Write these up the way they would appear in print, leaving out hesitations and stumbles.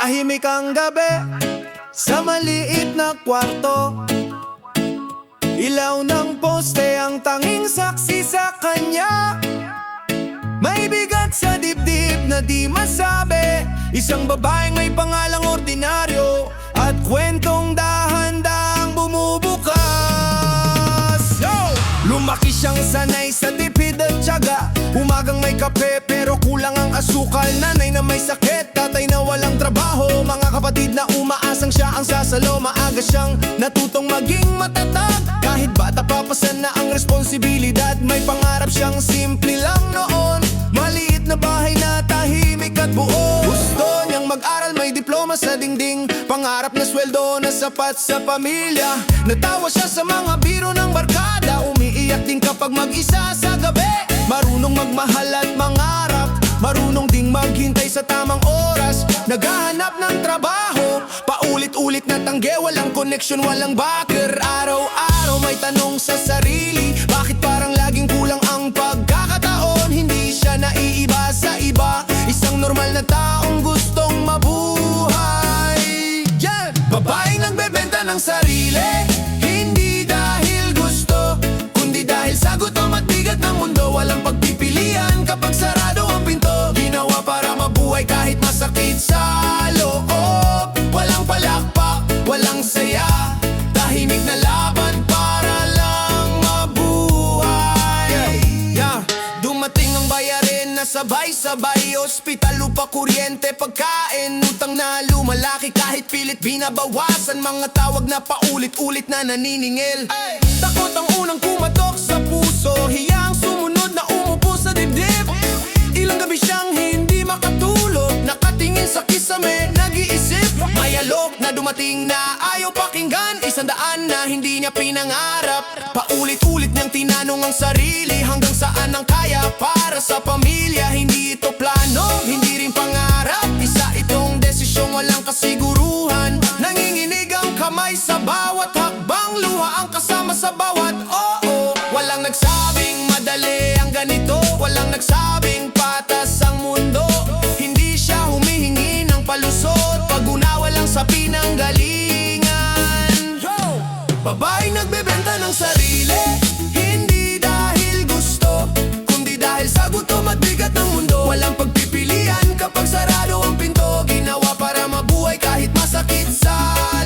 Tahimik ang gabi sa maliit na kwarto. Ilaw ng poste ang tanging saksi sa kanya. May bigat sa dibdib na di masabi. Isang babaeng may pangalang ordinaryo at kwentong dahan-dahang bumubukas. Lumaki siyang sanay sa tipid at tiyaga. Umagang may kape pero kulang ang asukal. Nanay na may sakit, tatay na walang trabaho. Mga kapatid na umaasang siya ang sasalo. Maaga siyang natutong maging matatag. Kahit bata papasan na ang responsibilidad. May pangarap siyang simple lang noon. Maliit na bahay na tahimik at buo. Gusto niyang mag-aral, may diploma sa dingding. Pangarap na sweldo na sapat sa pamilya. Natawa siya sa mga biro ng barkada. Umiiyak din kapag mag-isa sa gabi. Marunong magmahal at mangarap. Marunong ding maghintay sa tamang oras. Naghahanap ng trabaho, paulit-ulit na tangge. Walang connection, walang backer. Araw-araw may tanong sa sarili, bakit parang laging kulang ang pagkakataon? Hindi siya naiiba sa iba, isang normal na taong gustong mabuhay. Yeah! Babaeng nagbebenta ng sarili, hindi dahil gusto, kundi dahil sa gutom at bigat ng mundo. Walang pagpipilian kapag sarado ang pinto. Ginawa para mabuhay kahit masakit sa loob. Walang palakpak, walang saya, tahimik na laban para lang mabuhay. Yeah. Dumating ang bayarin na sabay-sabay. Ospital, lupa, kuryente, pagkain. Utang na lumalaki kahit pilit binabawasan. Mga tawag na paulit-ulit na naniningil. Takot ang unang kumatok sa puso. Hiyang sumunod na umupo sa dibdib. Ilang gabi siyang hindi makatulog. Nakatingin sa kisame, nag-iisip. May alok na dumating na ayaw pakinggan. 100 na hindi niya pinangarap. Paulit-ulit niyang tinanong ang sarili, hanggang saan ang kaya para sa pamilya. Hindi ito plano, hindi rin pangarap. Isa itong desisyong walang kasiguruhan. Nanginginig ang kamay sa bawat hakbang. Luha ang kasama sa bawat oo. Walang nagsabing madali ang ganito. Walang nagsabing patas ang mundo. Hindi siya humihingi ng palusot. Pag-unawa lang sa pinanggalingan. Babaeng nagbebenta ng sarili, hindi dahil gusto, kundi dahil sa gutom at bigat ng mundo. Walang pagpipilian kapag sarado ang pinto. Ginawa para mabuhay kahit masakit sa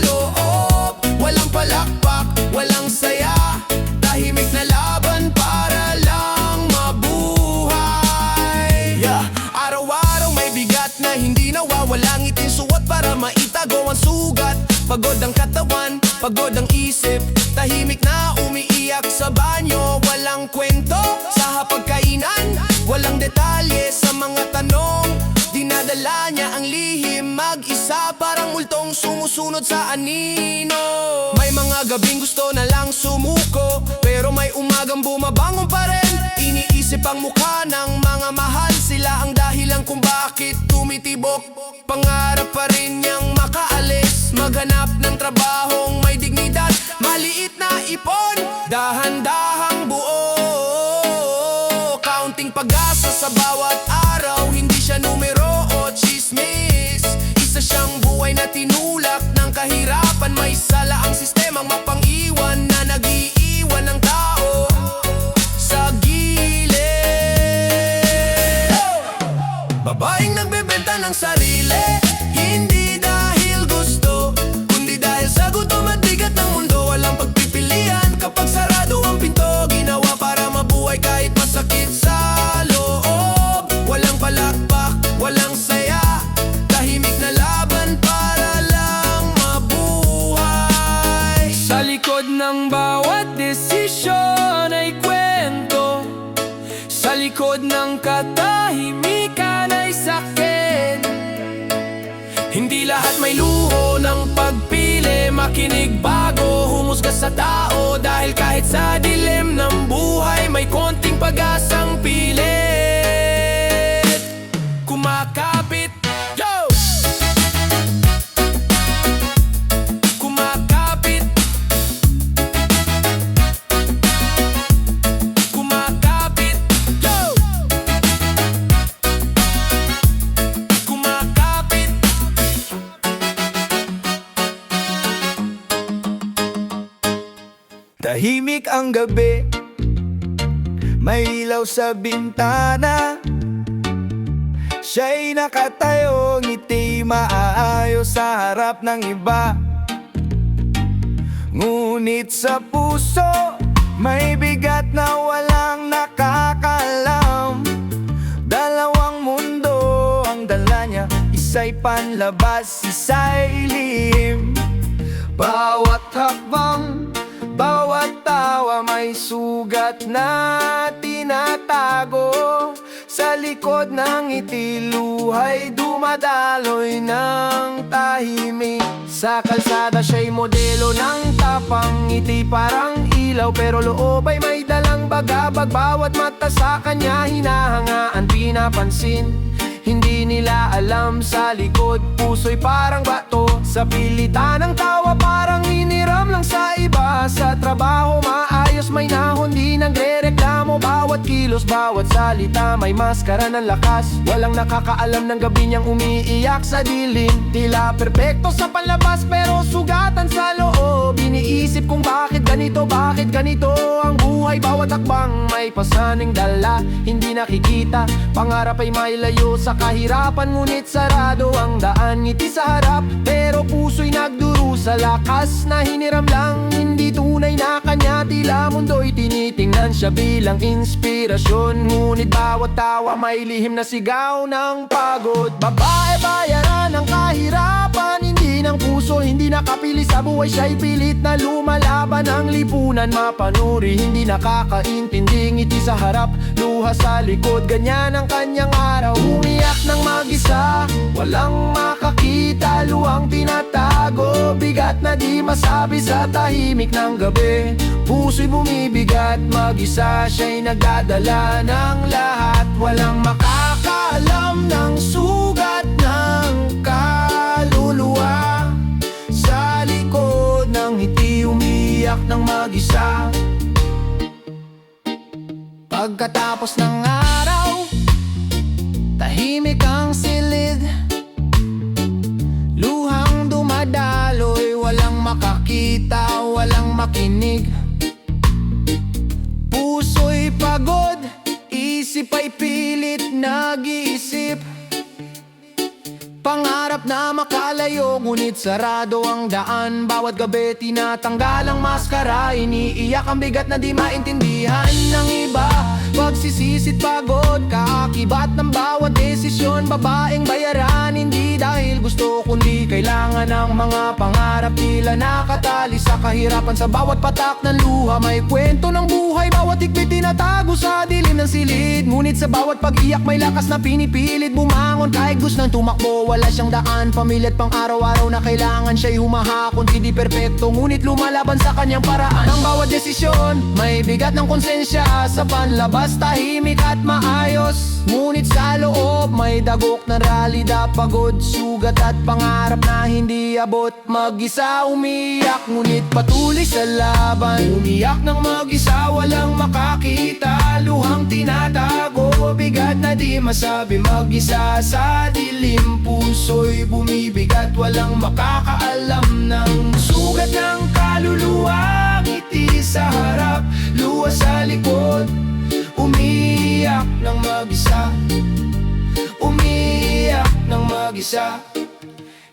loob. Walang palakpak, walang saya, tahimik na laban para lang mabuhay. Araw-araw may bigat na hindi nawawala. Ngiting suwat para maitago ang sugat. Pagod ang katawan, pagod ang isip, tahimik na umiiyak sa banyo. Walang kwento sa hapagkainan, walang detalye sa mga tanong. Dinadala niya ang lihim mag-isa, parang multong sumusunod sa anino. May mga gabing gusto na lang sumuko, pero may umagang bumabangon pa rin. Iniisip ang mukha ng mga mahal, sila ang dahilan kung bakit tumitibok. Pangarap pa rin niyang makaalis, maghanap ng trabahong may dignidad. Maliit na ipon, dahan-dahang buo. Counting pag-asa sa bawat araw, hindi siya numero o chismis. Isa siyang buhay na tinulak ng kahirapan. May sala ang sistemang mapang-iwan na nag-iiwan ng tao sa gilid. Babaeng nagbebenta ng sarili, hindi dahil gusto, kundi dahil sa gutom at bigat ng mundo. Walang pagpipilian kapag sarado ang pinto. Ginawa para mabuhay kahit masakit sa loob. Walang palakpak, walang saya, tahimik na laban para lang mabuhay. Sa likod ng bawat desisyon ay kwento. Sa likod ng katahimikan ay sakit. Hindi lahat may luho ng pagpili. Makinig bago humusga sa tao, dahil kahit sa dilim ng buhay may konting pag-asang pilit. Kumakapit, yo! Kumakapit, kumakapit, yo! Kumakapit. Tahimik ang gabi, may ilaw sa bintana. Siya'y nakatayo, ngiti maayos sa harap ng iba. Ngunit sa puso, may bigat na walang nakakalam. Dalawang mundo ang dala niya, isa'y panlabas, isa'y lihim. Bawat hakbang, bawat tawa may sugat na tinatago. Sa likod ng ngiti, luhay dumadaloy ng tahimik. Sa kalsada siya'y modelo ng tapang, ngiti parang ilaw pero loob ay may dalang bagabag. Bawat mata sa kanya hinahangaan, pinapansin. Hindi nila alam sa likod, puso'y parang bato. Sa pilitan ng tawa parang iniram lang sa iba. Sa trabaho maayos, may nahon, di nagre-reklamo. Bawat kilos, bawat salita, may maskara ng lakas. Walang nakakaalam ng gabi niyang umiiyak sa dilim. Tila perpekto sa panlabas pero sugatan sa loob. Iniisip kung bakit ganito ang buhay. Bawat hakbang may pasaning dala, hindi nakikita. Pangarap ay may layo sa kahirapan, ngunit sarado ang daan. Ngiti sa harap pero puso'y nagdurusa. Lakas na hiniram lang, hindi tunay na kanya. Tila mundo'y tinitingnan siya bilang inspirasyon. Ngunit bawat tawa may lihim na sigaw ng pagod. Babae bayaran ng kahirapan, hindi ng puso, hindi nakapili sa buhay. Siya'y pilit na lumalaban, ang lipunan mapanuri. Hindi nakakaintindi, ngiti sa harap, luha sa likod. Ganyan ang kanyang araw, umiyak ng mag-isa. Walang makakita, luhang tinatago. Bigat na di masabi sa tahimik ng gabi. Puso'y bumibigat, mag-isa siya'y nagdadala ng lahat. Walang makakaalam ng sugat ng kaluluwa. Sa likod ng ngiti, umiyak ng mag-isa. Pagkatapos ng araw, tahimik ang silid. Luhang dumadaloy, walang makakita, walang makinig. Puso'y pagod, isip ay pilit nag-iisip. Pangarap na makalayo, ngunit sarado ang daan. Bawat gabi tinatanggal ang maskara, iniiyak ang bigat na di maintindihan ng iba. Pagsisisit pagod, kaakibat ng bawat desisyon. Babaeng bayaran, hindi dahil gusto kundi kailangan ng mga pangarap. Tila nakatali sa kahirapan, sa bawat patak ng luha may kwento ng buhay. Bawat ikbit tinatago sa dilim ng silid. Ngunit sa bawat pag-iyak may lakas na pinipilit bumangon. Kahit gusto nang tumakbo, wala siyang daan. Pamilyat pang araw-araw na kailangan siya'y humahakon. Hindi perpekto, ngunit lumalaban sa kanyang paraan. Ang bawat desisyon, may bigat ng konsensya. Sa panlabas, tahimik at maayos, ngunit sa loob, may dagok na realidad. Pagod, sugat at pangarap na hindi abot. Mag-isa umiyak, ngunit patuloy sa laban. Umiyak ng mag-isa, walang makakita. Luhang tinatago, bigat na di masabi. Mag-isa sa dilim, puso'y bumibigat. Walang makakaalam ng sugat ng kaluluwa. Ngiti sa harap, luha sa likod. Umiyak ng mag-isa, umiyak ng mag-isa.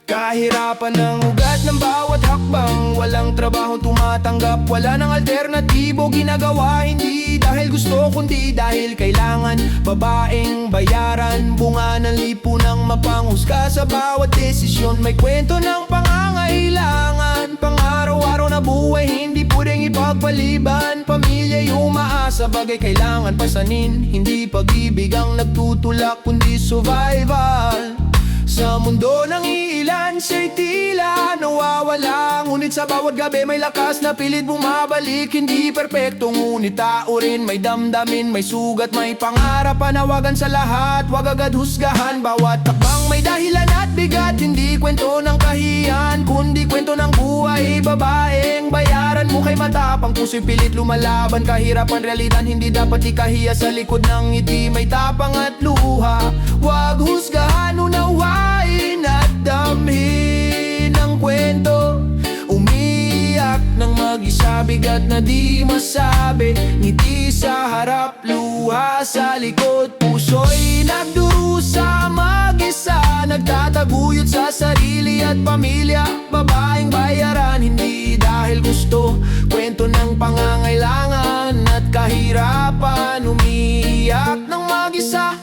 Kahirapan ng ugat ng bawat hakbang. Walang trabaho tumatanggap, wala ng alternatibo. Ginagawa hindi dahil gusto kundi dahil kailangan. Babaeng bayaran, bunga ng lipunang mapanghusga. Sa bawat desisyon may kwento ng pangangailangan. Pang-araw-araw na buhay hindi pwedeng ipagpaliban. Pamilya'y umaasa, bagay kailangan pasanin. Hindi pag-ibig ang nagtutulak kundi survival. Sa mundo ng ilan, siya'y tila nawawala. Ngunit sa bawat gabi may lakas na pilit bumabalik. Hindi perpekto, ngunit tao rin. May damdamin, may sugat, may pangarap. Panawagan sa lahat, wag agad husgahan. Bawat takbang may dahilan at bigat. Hindi kwento ng kahiyan, kundi kwento ng buhay. Babaeng bayaran mo kay matapang, puso'y pilit lumalaban. Kahirapan, realidad, hindi dapat ikahiya. Sa likod ng ngiti may tapang at luha. Wag husgahan, unawain at damhin ang kwento. Umiyak ng mag-isa, bigat na di masabi. Ngiti sa harap, luha sa likod. Puso'y nagdurusa mag-isa, nagtataguyod sa sarili at pamilya. Babaeng bayaran, hindi dahil gusto. Kwento ng pangangailangan at kahirapan. Umiiyak ng mag-isa,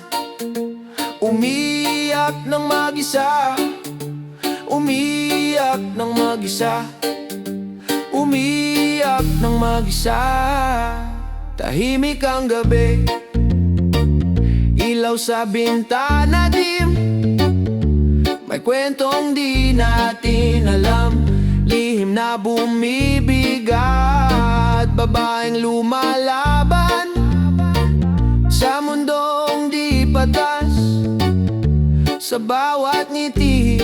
umiiyak ng mag-isa, umiiyak ng mag-isa, umiiyak ng mag-isa. Tahimik ang gabi, ilaw sa bintana dim. May kwentong di natin alam, lihim na bumibigat. Babaeng lumalaban sa mundong di patas. Sa bawat ngiti,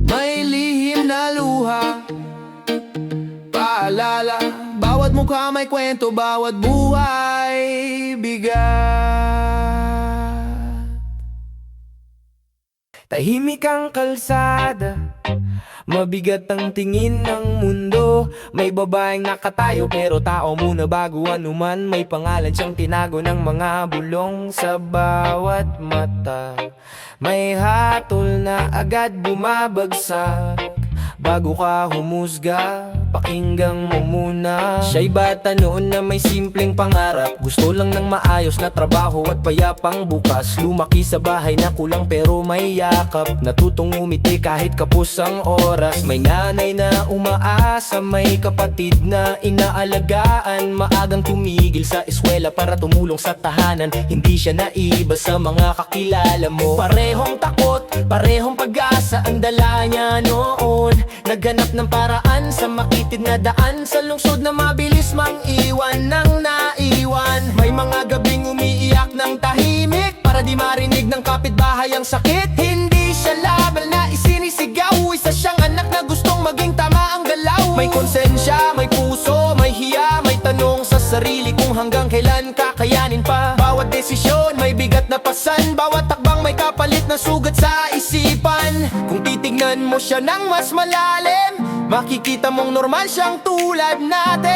may lihim na luha. Paalala, bawat mukha may kwento, bawat buhay bigat. Tahimik ang kalsada, mabigat ang tingin ng mundo. May babaeng nakatayo pero tao muna bago anuman. May pangalan siyang tinago ng mga bulong sa bawat mata. May hatol na agad bumabagsak. Bago ka humusga, pakinggan mo muna. Siya'y bata noon na may simpleng pangarap. Gusto lang ng maayos na trabaho at payapang bukas. Lumaki sa bahay na kulang pero may yakap. Natutong umiti kahit kapos ang oras. May nanay na umaasa, may kapatid na inaalagaan. Maagang tumigil sa eskwela para tumulong sa tahanan. Hindi siya naiba sa mga kakilala mo. Parehong takot, parehong pag-asa ang dala niya noon. Naghanap ng paraan sa makitid na daan. Sa lungsod na mabilis mang iwan ng naiwan. May mga gabing umiiyak ng tahimik para di marinig ng kapitbahay ang sakit. Hindi siya labal na isinisigaw. Isa siyang anak na gustong maging tama ang galaw. May konsensya, may puso, may hiya. May tanong sa sarili kung hanggang kailan kakayanin pa. Bawat desisyon may bigat na pasan. Bawat takbang may kapalit na sugat sa isipan. Kung titignan mo siya ng mas malalim, makikita mong normal siyang tulad natin.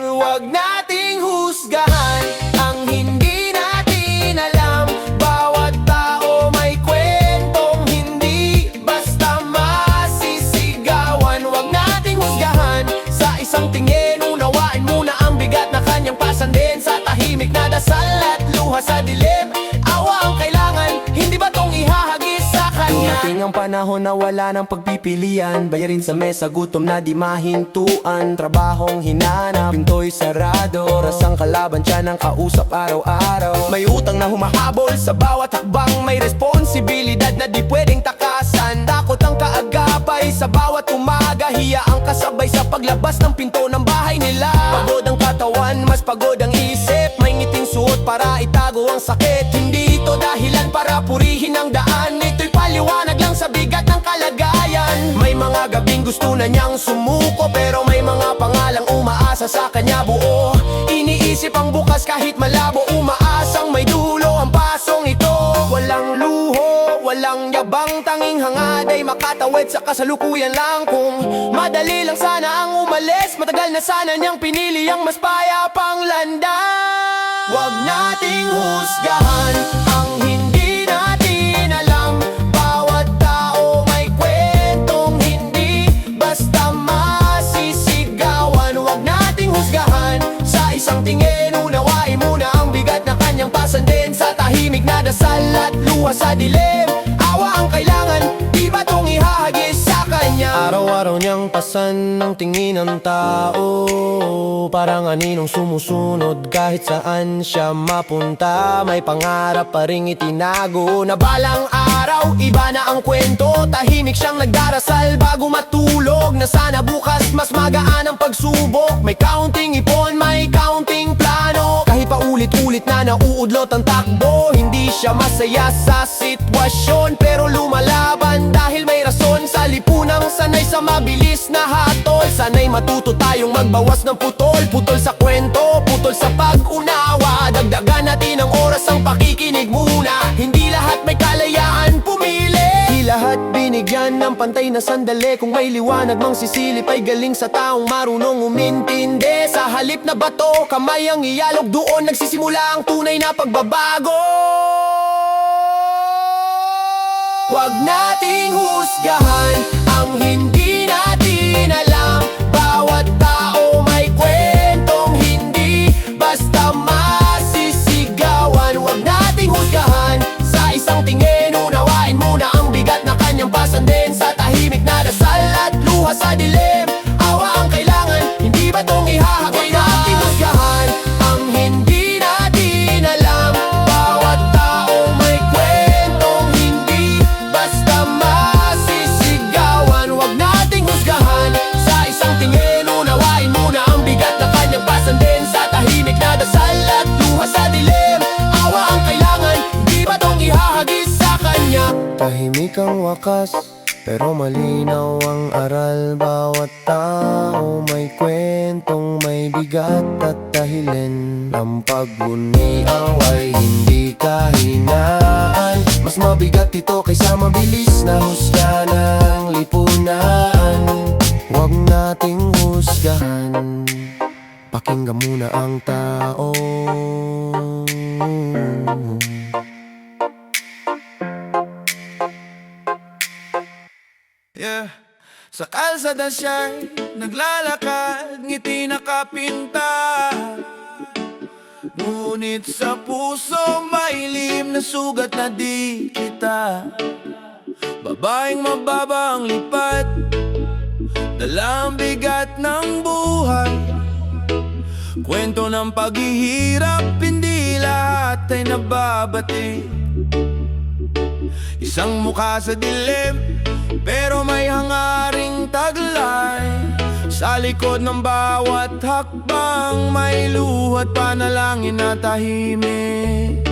Huwag nating husgahan ang hindi natin alam. Bawat tao may kwentong hindi basta masisigawan. Huwag nating husgahan sa isang tingin. Unawain muna ang bigat na kanyang pasandin. Sa tahimik na dasal at luha sa dilim, awa ang kailangan, hindi ba tong ihahagis sa kanya? Dumating ang panahon na wala ng pagpipilian. Bayarin sa mesa, gutom na di mahintuan. Trabahong hinanap, pinto'y sarado. Oras ang kalaban, siya ng kausap araw-araw. May utang na humahabol sa bawat hakbang. May responsibilidad na di pwedeng takasan. Takot ang kaagapay sa bawat umaga. Hiya ang kasabay sa paglabas ng pinto ng bahay nila. Pagod ang katawan, mas pagod ang isip. May ngiting suot para itago ang sakit. Hindi ito dahilan para purihin ang daan. Ito'y paliwanag lang sa bigat ng kalagayan. May mga gabing gusto na niyang sumuko, pero may mga pangalang umaasa sa kanya buo. Iniisip ang bukas kahit malabo. Umaasang may dulo ang pasong ito. Walang luho, walang yabang. Tanging hangad ay makatawid sa kasalukuyan lang. Kung madali lang sana ang umalis, matagal na sana niyang pinili ang mas payapang landas. Huwag nating husgahan ang hindi natin alam. Bawat tao may kwentong hindi basta masisigawan. Huwag nating husgahan sa isang tingin. Unawain muna ang bigat na kanyang pasandin. Sa tahimik na dasal at luha sa dilim, awa ang kailangan, di ba tong ihahagis sa kanya? Araw-araw niyang pasan ng tingin ng tao. Parang aninong sumusunod kahit saan siya mapunta. May pangarap pa ring itinago na balang araw iba na ang kwento. Tahimik siyang nagdarasal bago matulog, na sana bukas mas magaan ang pagsubok. May counting ipon, may counting plano. Kahit pa ulit-ulit na nauudlot ang takbo, hindi siya masaya sa sitwasyon, pero lumalaban dahil may rason. Sa lipunang sanay sa mabilis na hatol, sanay matuto tayong magbawas ng putol. Putol sa kwento, putol sa pag-unawa. Dagdagan natin ang oras, ang pakikinig muna. Hindi lahat may kalayaan pumili, di lahat binigyan ng pantay na sandali. Kung may liwanag mang sisilip ay galing sa taong marunong umintindi. Sa halip na bato, kamay ang iyalog, doon nagsisimula ang tunay na pagbabago. Huwag nating husgahan ang hindi natin alam. Bawat tao may kwentong hindi basta masisigawan. Huwag nating husgahan sa isang tingin. Unawain muna ang bigat na kanyang pasandin. Sa tahimik na dasal at luha sa dilim, awa ang kailangan, hindi ba itong ihahagay? Huwag nating husgahan ang hindi natin alam. Bawat tao may kwentong hindi basta masisigawan. Huwag nating husgahan sa isang tingin. Unawain muna ang bigat na kanyang pasandin. Sa tahimik na dasal at luha sa dilim, awa ang kailangan, hindi ba itong ihahagis sa kanya? Tahimik ang wakas, pero malinaw ang aral. Bawat tao may kwentong may bigat at dahilan. Ang pagbuniaw ay hindi kahinaan. Mas mabigat ito kaysa mabilis na husga ng lipunan. Huwag nating husgahan, pakinggan muna ang tao. Yeah. Sa kalsada siya'y naglalakad, ngiti nakapinta. Ngunit sa puso may lim na sugat na di kita. Babaeng mababa ang lipat, dala ang bigat ng buhay. Kwento ng paghihirap, hindi lahat ay nababati. Isang mukha sa dilim, pero may hangaring taglay. Sa likod ng bawat hakbang may luhat panalangin na tahimik.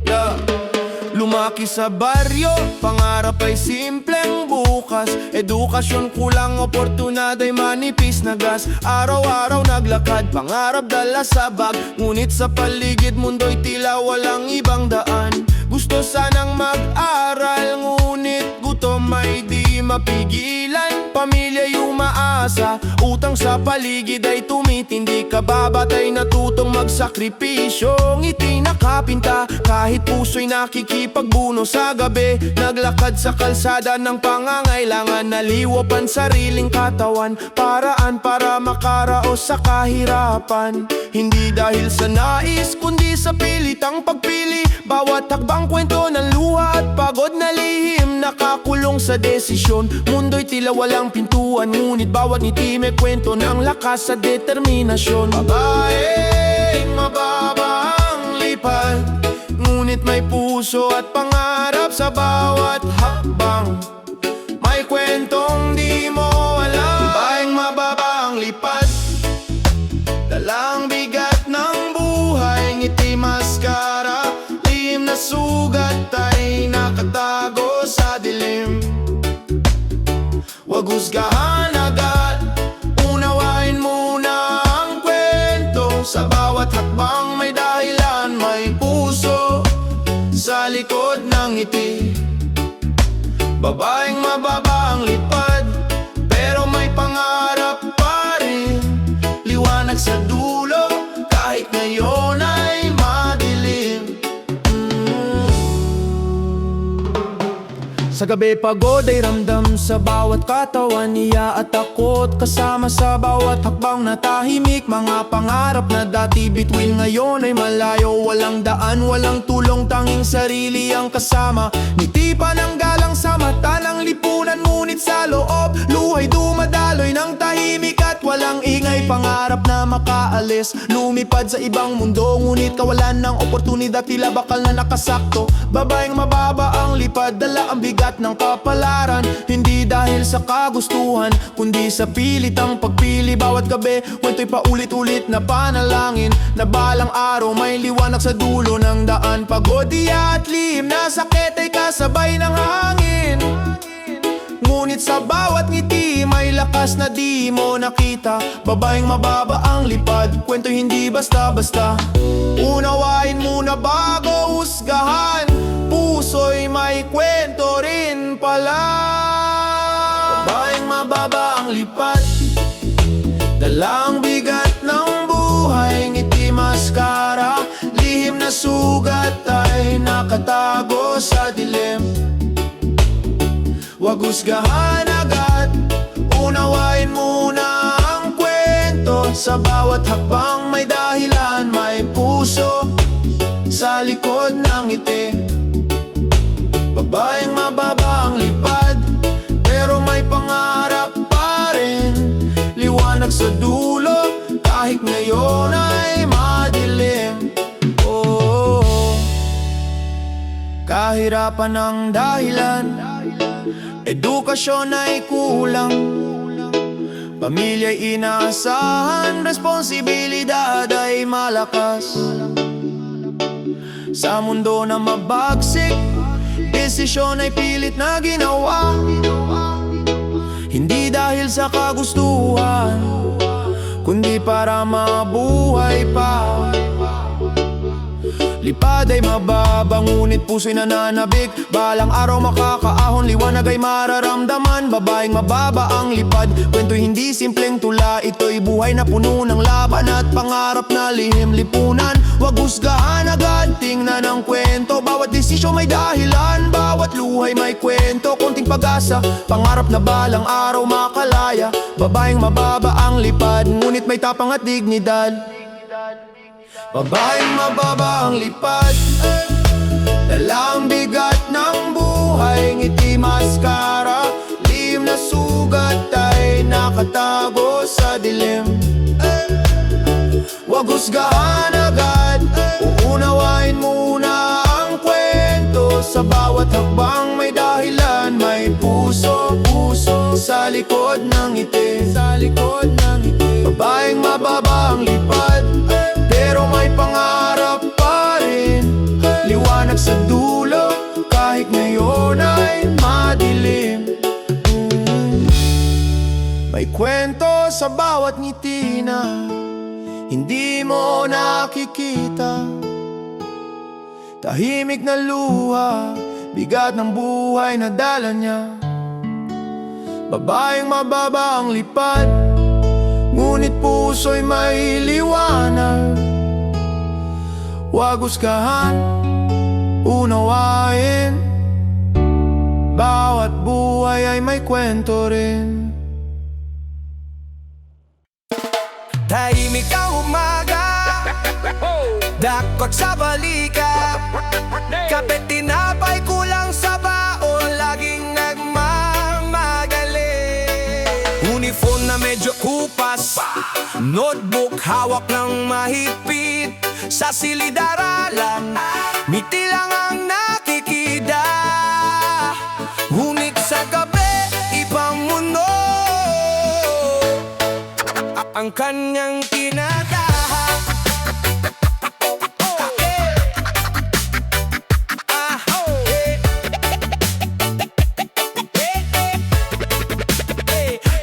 Yeah. Lumaki sa baryo, pangarap ay simpleng bukas. Edukasyon kulang, oportunidad ay manipis na gas. Araw-araw naglakad, pangarap dala sa bag. Ngunit sa paligid mundo'y tila walang ibang daan. Gusto sanang mag-aral, ngunit gutom ay di mapigilan. Pamilya'y umaasa, utang sa paligid ay tumitindi. Kababatay natutong magsakripisyo, ngiti nakapinta kahit puso'y nakikipagbuno sa gabi. Naglakad sa kalsada ng pangangailangan, naliwapan sariling katawan. Paraan para makaraos sa kahirapan, hindi dahil sa nais kundi sa pilitang pagpili. Bawat hakbang kwento ng luha at pagod na lihim, nakakulong sa desisyon. Mundo'y tila walang pintuan, ngunit bawat ngiti may kwento ng lakas sa determinasyon. Babaeng mababa ang lipad, ngunit may puso at pangarap sa bawat hakbang. May kwentong di mo alam. Babaeng mababa ang lipad, dalang bigat ng buhay. Ngiti maskara, lihim na sugat ay nakatago sa dilim. Huwag husgahan agad, unawain muna ang kwento. Sa bawat hakbang may dahilan, may puso sa likod ng ngiti. Babaeng mababa ang lipad, pero may pangarap pa rin. Liwanag sa dulo, kahit ngayon ay madilim. Sa gabi pagod ay ramdam sa bawat katawan, iya at takot kasama sa bawat hakbang na tahimik. Mga pangarap na dati bituin ngayon ay malayo. Walang daan, walang tulong, tanging sarili ang kasama. Ngiti pa ng galang sa mata ng lipunan, ngunit sa loob luhay dumadaloy ng tahimik at walang ingay. Pangarap na makaalis, lumipad sa ibang mundo, ngunit kawalan ng oportunidad, tila bakal na nakasakto. Babaeng mababa ang lipad, dala ang bigat ng kapalaran. Hindi dahil sa kagustuhan, kundi sa pilitang pagpili. Bawat gabi, kwento'y paulit-ulit na panalangin, na balang araw may liwanag sa dulo ng daan. Pagod at lihim na sakit ay kasabay ng hangin, ngunit sa bawat ngiti may lakas na di mo nakita. Babaeng mababa ang lipad, kwento'y hindi basta-basta. Unawain muna bago husgahan, puso'y may kwento rin pala. sugat ay nakatago sa dilim. Huwag husgahan agad, unawain muna ang kwento. Sa bawat hakbang may dahilan, may puso sa likod ng ngiti. Babaeng mababa ang lipad, pero may pangarap pa rin. Liwanag sa dulo, kahit ngayon ay madilim. Oh, kahirapan ang dahilan, edukasyon ay kulang, pamilya'y inaasahan, responsibilidad ay malakas. Sa mundo na mabagsik, desisyon ay pilit na ginawa. Hindi dahil sa kagustuhan, kundi para mabuhay pa. Lipad ay mababa, ngunit puso'y nananabik. Balang araw makakaahon, liwanag ay mararamdaman. Babaeng mababa ang lipad, kwento'y hindi simpleng tula. Ito'y buhay na puno ng laban at pangarap na lihim lipunan. Huwag husgahan agad, tingnan ang kwento. Bawat desisyon may dahilan, bawat luhay may kwento. Konting pag-asa, pangarap na balang araw makalaya. Babaeng mababa ang lipad, ngunit may tapang at dignidad. Babaeng mababa ang lipad, dala ang bigat ng buhay. Ngiti maskara, lihim na sugat ay nakatago sa dilim. Huwag husgahan agad, uunawain muna ang kwento. Sa bawat hakbang may dahilan, may puso sa likod ng ngiti. Babaeng mababa ang lipad, pero may pangarap pa rin. Liwanag sa dulo, kahit ngayon ay madilim. May kwento sa bawat ngiti na hindi mo nakikita. Tahimik na luha, bigat ng buhay na dala niya. Babaeng mababa ang lipad, ngunit puso'y may liwanag. Huwag husgahan, unawain, bawat buhay ay may kwento rin. Tahimik ang umaga, dakot sa balikat. Kape tinapay kulang sa baon, laging nagmamadali. Uniform na medyo kupas, notebook hawak ng mahigpit. Sa silid-aralan, ngiti lang ang nakikita. Ngunit sa gabi, ibang mundo ang kanyang tinatahak.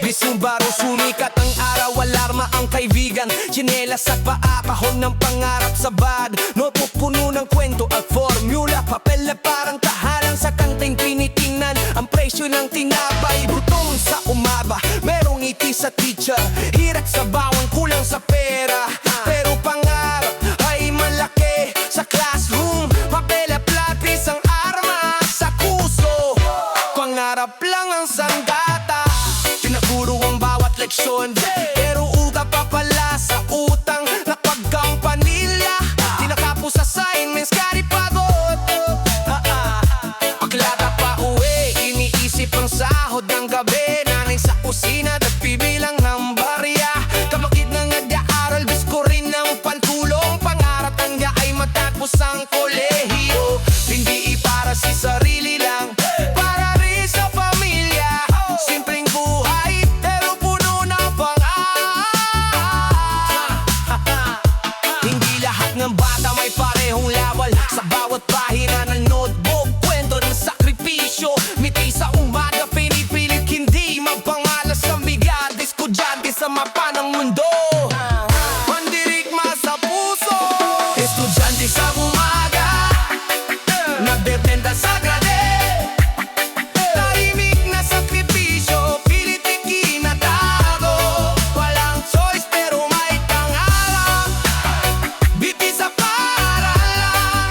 Di Subaru, sumikat ang araw, alarma ang kaibigan. Tsinelas at paa, kahon ng pangarap sa bad. Notebook puno ng kwento at formula, papel na parang tahanan. Sa kanting tinitingnan ang presyo ng tinapay. Gutom sa umaba, merong ngiti sa teacher. Hirap sa bawang, kulang sa pera, pero pangarap ay malaki. Sa classroom, papel at lapis ang arma. Sa kuso, pangarap lang ang sandata. Tinaguro ang bawat leksyon, pero uta pa pala sa utang. Napagkampanilya, di nakapos sa assignments, kari pagod. Paglata pa uwi, iniisip ang sahod ng gabi. Nanay sa kusina, nagbibilang ng barya. Kamakit na nag-aaral, bisko rin ng pantulong. Pangarap ang niya ay matapos ang kolehiyo. Hindi para si sarili lang, para rin sa pamilya. Simpleng buhay, pero puno ng pangarap. Hindi lahat ng bata may parehong lawal. Sa bawat pahina ng notebook, kwento ng sakripisyo. Miti sa umaga, pinipilit hindi mapangalas sa bigat. Estudyante sa mapa ng mundo, mandirigma sa puso. Estudyante sa umaga, nagdetenda sa grade. Tahimik na sakripisyo, pilit ikinatago. Walang choice pero may pangarap. Biti sa paaralan,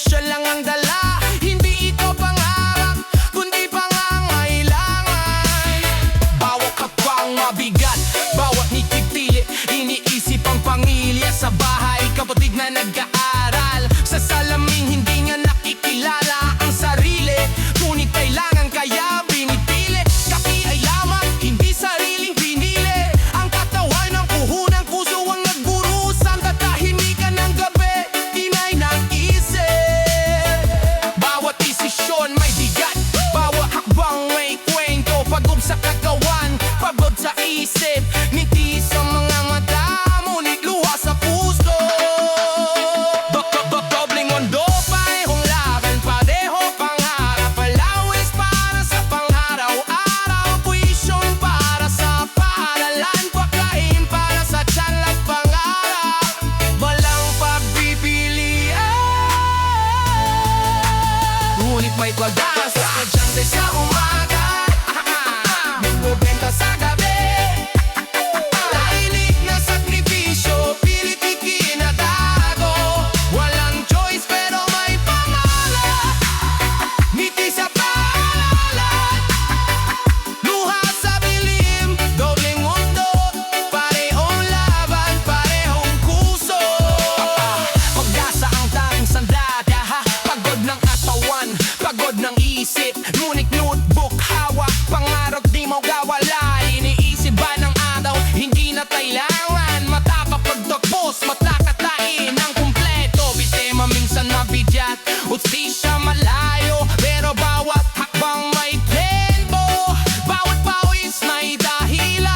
Passion lang ang dala, hindi ito pangarap, kundi pangangailangan. Bawat kapang mabigat, bawat nititili, iniisip ang pamilya. Sa bahay, kapatid na nag-aaral, sa salamin hindi nga nakikilala ang sarili, ngunit kailangan kaya binipili. Kapi ay lamang, hindi sariling pinili. Ang katawan ng puhunan, puso ang nagburusan. Tatahimikan ng gabi, inay ng isip. Bawat desisyon may bigat, bawat hakbang may kwento. Pagod sa kagawan, pagod sa isip, ngiti sa mga mata, ngunit luha sa puso. Dobling mundo, parehong laban, pareho pangarap. Allowance para sa pang-araw-araw, tuition para sa paaralan, pagkain para sa tiyan at pangarap. Walang pagpipilian, ngunit may kwagas. Estudyante sa umaga, nagbebenta sa gabi. Tahimik na sakripisyo, pilit ikinatago. Walang choice pero may pangalan, ngiti sa paalala, luha sa bilim. Dobleng mundo, parehong laban, parehong kuso. Pag-asa ang tanging sandata, pagod ng katawan, pagod ng isip, ngunit notebook hawak, pangarap di mawawala. Iniisip ba ng araw, hindi na kailangan matakapagtapos, matakatain ng kumpleto. Bitema minsan nabidyat, ustisya malayo, pero bawat hakbang may tempo, bawat pawis may dahilan.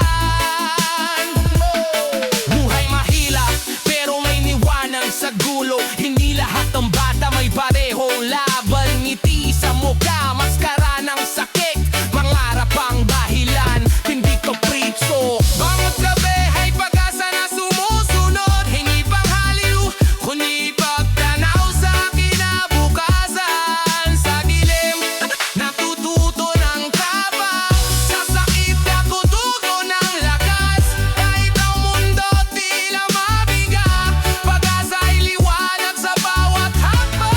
Buhay mahirap, pero may niwanag sa gulo. Hindi lahat ng bata may parehong laban. Ngiti sa mukha, maskara ng sakit, mangarap ang dahilan, hindi kapripso. Bawat gabi ay pag-asa na sumusunod, hindi panghaliw, kundi pagtanaw sa kinabukasan. Sa dilim, natututo ng tapang, sa sakit natututo ng lakas. Kahit ang mundo tila mabigat, pag-asa ay liwanag sa bawat hakbang.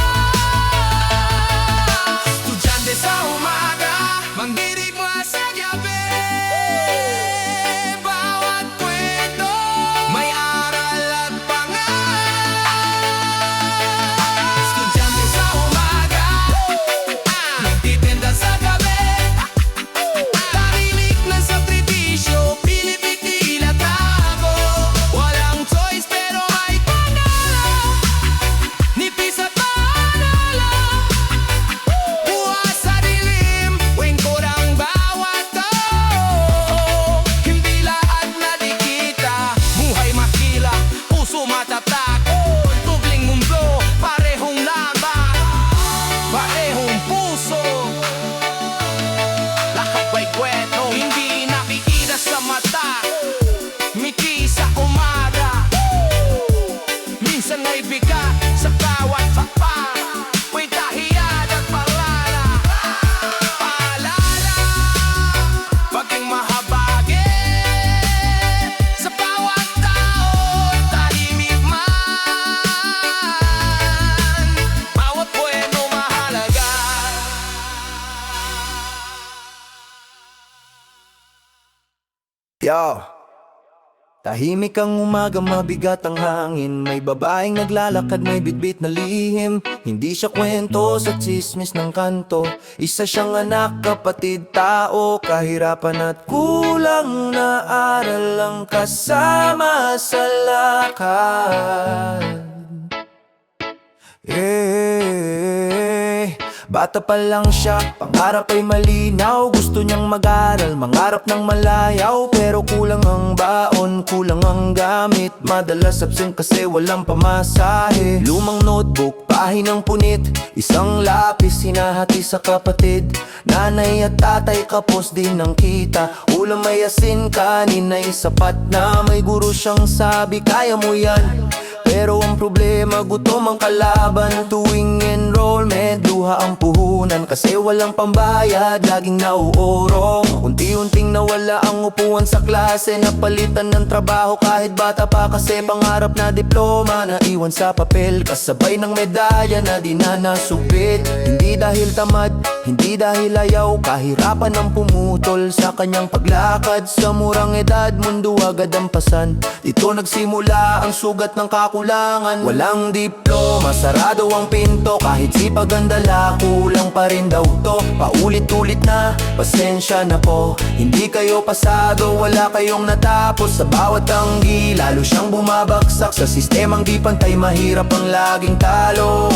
Estudyante sa umaga, mandirigma sa gabi. Bawat kwento may aral at pangalan. Estudyante sa umaga, nagtitinda sa gabi. Tahimik na sakripisyo, pilit ikinatago. Walang choice pero may pangarap, nipis at paalala, buwas sa dilim, kwento ng bawat tao. Hindi lahat nadikita, buhay makila, puso matatak. Dobling mundo, parehong laban, parehong puso. Lahat may kwento, hindi nakikita sa mata. Ngiti sa umaga, minsan ay bigat sa bawat hakbang. May dahiyan at paalala, paalala, paging mahabagi sa bawat tao. Tahimik man, bawat kwento mahalaga. Yo! Tahimik ang umaga, mabigat ang hangin. May babaeng naglalakad, may bitbit na lihim. Hindi siya kwento sa tsismis ng kanto. Isa siyang anak, kapatid, tao. Kahirapan at kulang na aral ang kasama sa lakad. Bata pa lang siya, pangarap ay malinaw. Gusto niyang mag-aral, mangarap ng malayaw. Pero kulang ang baon, kulang ang gamit. Madalas absent kasi walang pamasahe. Lumang notebook, pahinang punit. Isang lapis, hinahati sa kapatid. Nanay at tatay kapos din ng kita. Ulam may asin, kanin ay sapat na. May guro siyang sabi, kaya mo yan. Pero ang problema, gutom ang kalaban. Tuwing enrollment, luha ang puhunan. puhunan kasi walang pambayad, laging nauurong. Unti-unting nawala ang upuan sa klase, napalitan ng trabaho kahit bata pa kasi pangarap na diploma naiwan sa papel, kasabay ng medalya na di na nasubit. Hindi dahil tamad, hindi dahil ayaw, kahirapan ang pumutol sa kanyang paglakad. Sa murang edad, mundo agad ang pasan. Dito nagsimula ang sugat ng kakulangan. Walang diploma, sarado ang pinto, kahit sipag ang dala, kulang pa rin daw to. Paulit-ulit na, pasensya na po, hindi kayo pasado, wala kayong natapos. Sa bawat tanggi, lalo siyang bumabagsak sa sistemang di pantay, mahirap ang laging talo.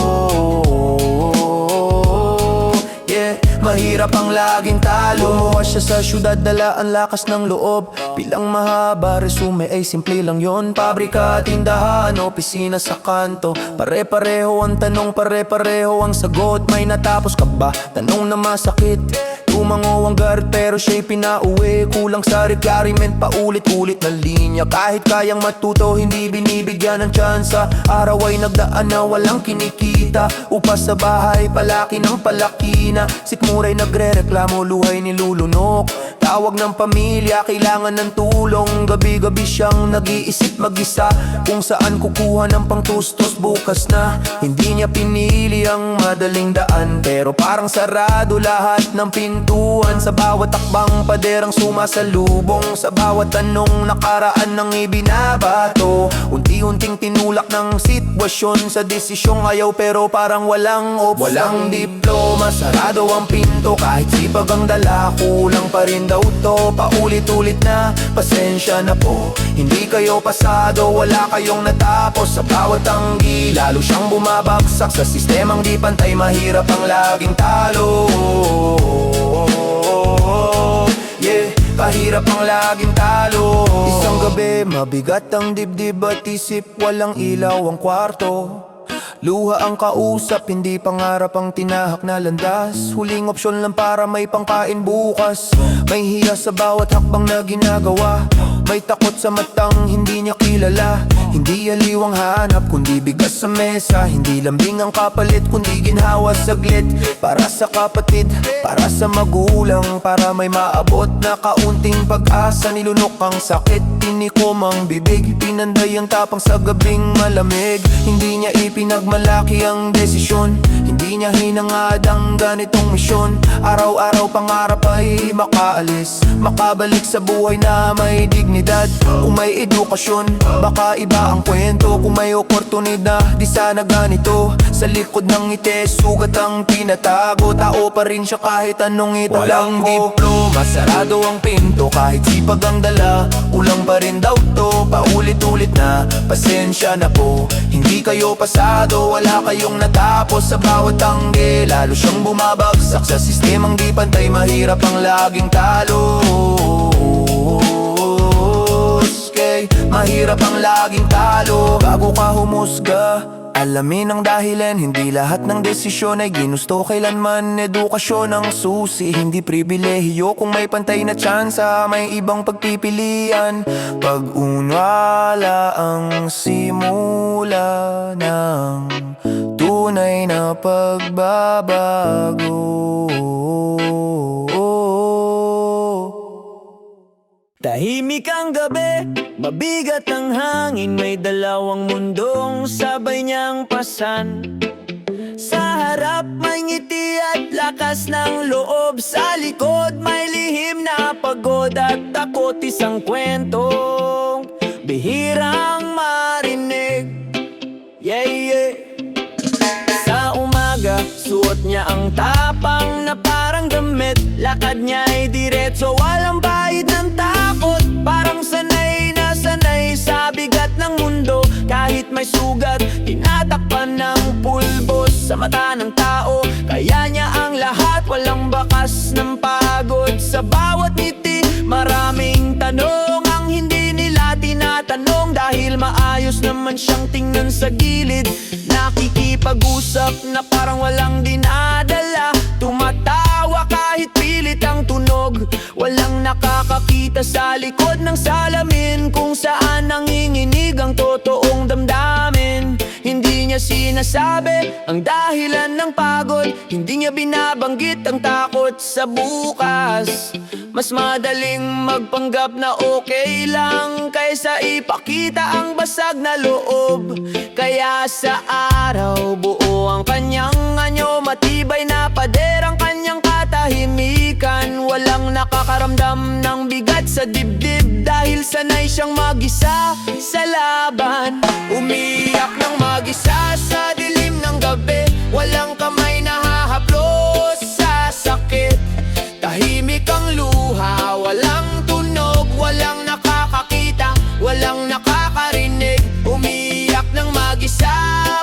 Mahirap ang laging talo. Lumuwas siya sa syudad, dala ang lakas ng loob. Bilang mahaba, resume ay simple lang yon. Pabrika, tindahan, opisina sa kanto, pare-pareho ang tanong, pare-pareho ang sagot. May natapos ka ba? Tanong na masakit. Tumango ang guard pero siya'y pinauwi. Kulang sa requirement, paulit-ulit na linya. Kahit kayang matuto, hindi binibigyan ng tsansa. Araw ay nagdaan na walang kinikita. Upas sa bahay, palaki ng palaki na. Sikmuray nagre-reklamo, luhay nilulunok. Tawag ng pamilya, kailangan ng tulong. Gabi-gabi siyang nag-iisip mag-isa kung saan kukuha ng pangtustos bukas na. Hindi niya pinili ang madaling daan, pero parang sarado lahat ng pintuan. Sa bawat takbang paderang sumasalubong, sa bawat tanong nakaraan ng ibinabato. Unti-unting tinulak ng sitwasyon, sa desisyong ayaw pero parang walang opsyon. Walang diploma, sarado ang pinto, kahit sipag ang dala, kulang pa rin daw to. Paulit-ulit na, pasensya na po, hindi kayo pasado, wala kayong natapos. Sa bawat tanggi, lalo siyang bumabagsak sa sistemang di pantay, mahirap ang laging talo. Kahirap ang laging talo. Isang gabi, mabigat ang dibdib at isip, walang ilaw ang kwarto. Luha ang kausap, hindi pangarap ang tinahak na landas. Huling opsyon lang para may pangkain bukas. May hiya sa bawat hakbang na ginagawa, may takot sa matang hindi niya kilala. Hindi aliwang hanap, kundi bigas sa mesa. Hindi lambing ang kapalit, kundi ginhawa saglit. Para sa kapatid, para sa magulang, para may maabot na kaunting pag-asa. Nilunok ang sakit, tinikom ang bibig, pinanday ang tapang sa gabing malamig. Hindi niya ipinagmalaki ang desisyon, hindi niya hinangad ang ganitong misyon. Araw-araw pangarap ay makaalis, makabalik sa buhay na may dignidad. Kung may edukasyon, baka iba ang kwento. Kung may oportunidad, di sana ganito. Sa likod ng ngiti, sugat ang tinatago. Tao pa rin siya kahit anong itakbo. Walang diploma, sarado ang pinto, kahit sipag ang dala, kulang pa rin daw to. Paulit-ulit na, pasensya na po, hindi kayo pasado, wala kayong natapos. Sa bawat tanggi, lalo siyang bumabagsak sa sistemang di pantay, mahirap ang laging talo. Mahirap ang laging talo. Bago ka humusga, alamin ang dahilan. Hindi lahat ng desisyon ay ginusto kailanman. Edukasyon ang susi, hindi pribilehiyo. Kung may pantay na tsansa, may ibang pagpipilian. Pag-unwala ang simula ng tunay na pagbabago. Tahimik ang gabi, mabigat ang hangin, may dalawang mundong sabay niyang pasan. Sa harap may ngiti at lakas ng loob, sa likod may lihim na pagod at takot. Isang kwentong bihirang marinig. Sa umaga, suot niya ang tapang na parang damit. Lakad niya ay diretso, walang bahid ng takot. Parang sanay na sanay sa bigat ng mundo. Kahit may sugat, tinatakpan ng pulbos sa mata ng tao. Kaya niya ang lahat, walang bakas ng pagod. Sa bawat ngiti, maraming tanong ang hindi nila tinatanong. Dahil maayos naman siyang tingnan sa gilid, nakikipag-usap na parang walang dinadala. Tumatawa kahit pilit ang tunog, walang nakakakita sa likod ng salamin, kung saan nanginginig ang totoong damdamin. Hindi niya niya sinasabi ang dahilan ng pagod. Hindi niya binabanggit ang takot sa bukas. Mas madaling magpanggap na okay lang kaysa ipakita ang basag na loob. Kaya sa araw buo ang kanyang anyo, matibay na pader ang kanyang katahimikan. Walang nakakaramdam ng bigat sa dibdib dahil sanay siyang mag-isa sa laban. Umiyak ng mag-isa sa dilim ng gabi, walang kamay na hahaplos sa sakit. Tahimik ang luha, walang tunog, walang nakakakita, walang nakakarinig. Umiyak ng mag-isa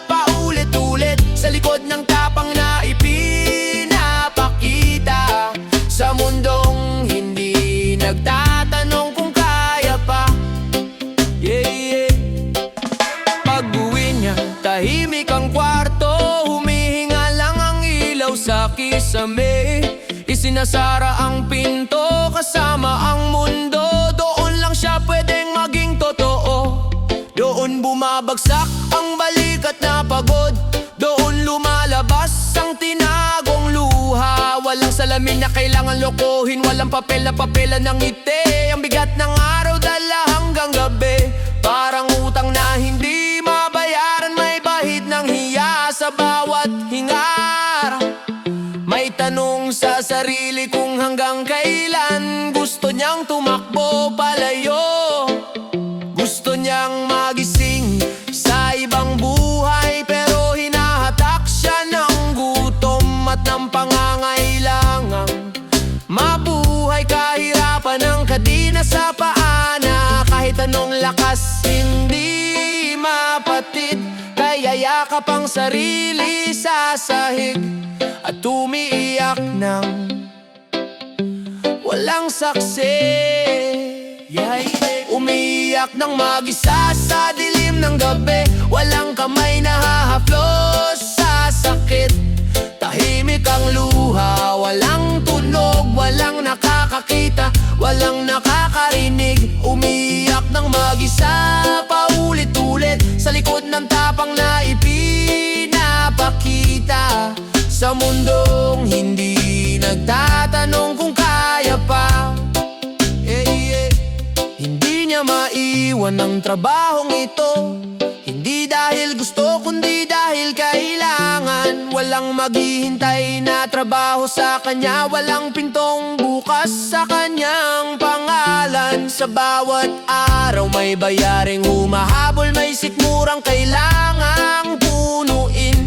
paulit-ulit sa likod ng tapang na ipinapakita sa mundong hindi nagtatanong kung kaya pa. Pag-uwi niya, tahimik ang kwarto, humihinga lang ang ilaw sa kisame. Isinasara ang pinto kasama ang mundo. Doon lang siya pwedeng maging totoo. Doon bumabagsak ang balikat na pagod. Doon lumalabas ang tinagong luha. Walang salamin na kailangan lokohin, walang papel na papela ng ngiti. Ang bigat ng araw dala hanggang gabi, parang utang na hindi mabayaran. May bahid ng hiya sa bawat hingar. May tanong sa sarili kung hanggang kailan gusto niyang tumakbo palayo. Gusto niyang magising sa ibang buhay, pero hinahatak siya ng gutom at ng pangangailangang mabuhay. Kahirapan ng kadina sa paana, kahit anong lakas hindi mapatid. Kaya yakap ang sarili sa sahig at umiiyak ng walang saksi. Umiiyak ng mag-isa sa dilim ng gabi, walang kamay na hahaplos sa sakit. Tahimik ang luha, walang tunog, walang nakakakita, walang nakakarinig. Umiiyak ng mag-isa paulit-ulit sa likod ng tapang na ipinapakita sa mundong hindi nagtatanong kung kaya pa. Hindi niya maiwan ang trabahong ito, hindi dahil gusto kundi dahil kailangan. Walang maghihintay na trabaho sa kanya, walang pintong bukas sa kanyang pangalan. Sa bawat araw may bayaring humahabol, may sikmurang kailangang punuin.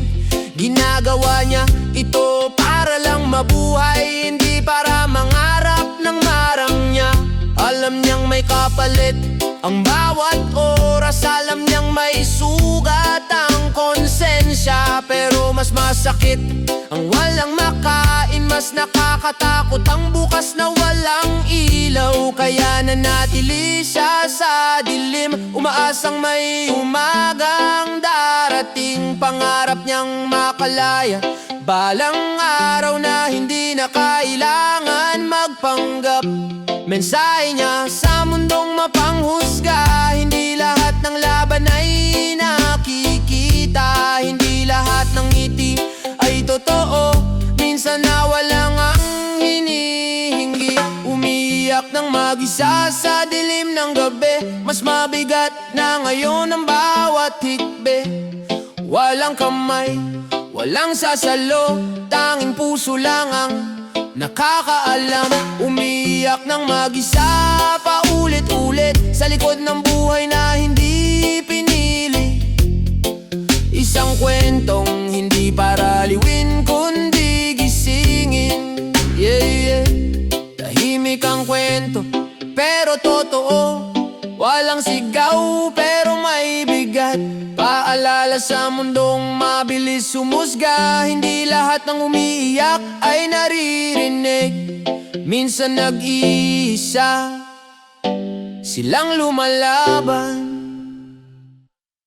Ginagawa niya ito para lang mabuhay, hindi para mangarap ng marang niya. Alam niyang may kapalit ang bawat oras, alam niyang may sugat ang konsensya. Pero mas masakit ang walang makain, mas nakakatakot ang bukas na walang ilaw. Kaya nanatili siya sa dilim, umaasang may umagang darating. Pangarap niyang makalaya balang araw na hindi na kailangan magpanggap. Mensahe niya sa mundong mapanghusga, hindi lahat ng laban ay nakikita, hindi lahat ng ngiti ay totoo. Minsan nawala ang hinihingi. Umiiyak ng mag-isa sa dilim ng gabi, mas mabigat na ngayon ang bawat hikbi. Walang kamay, walang sasalo, tanging puso lang ang nakakaalam. Umiiyak ng mag-isa paulit-ulit sa likod ng buhay na hindi pinili. Isang kwentong hindi para liwin kundi gisingin. Tahimik ang kwento pero totoo, walang sigaw pero may bigat. Paalala sa mundong mabilis humusga, hindi lahat ng umiiyak ay naririnig. Minsan nag-iisa silang lumalaban.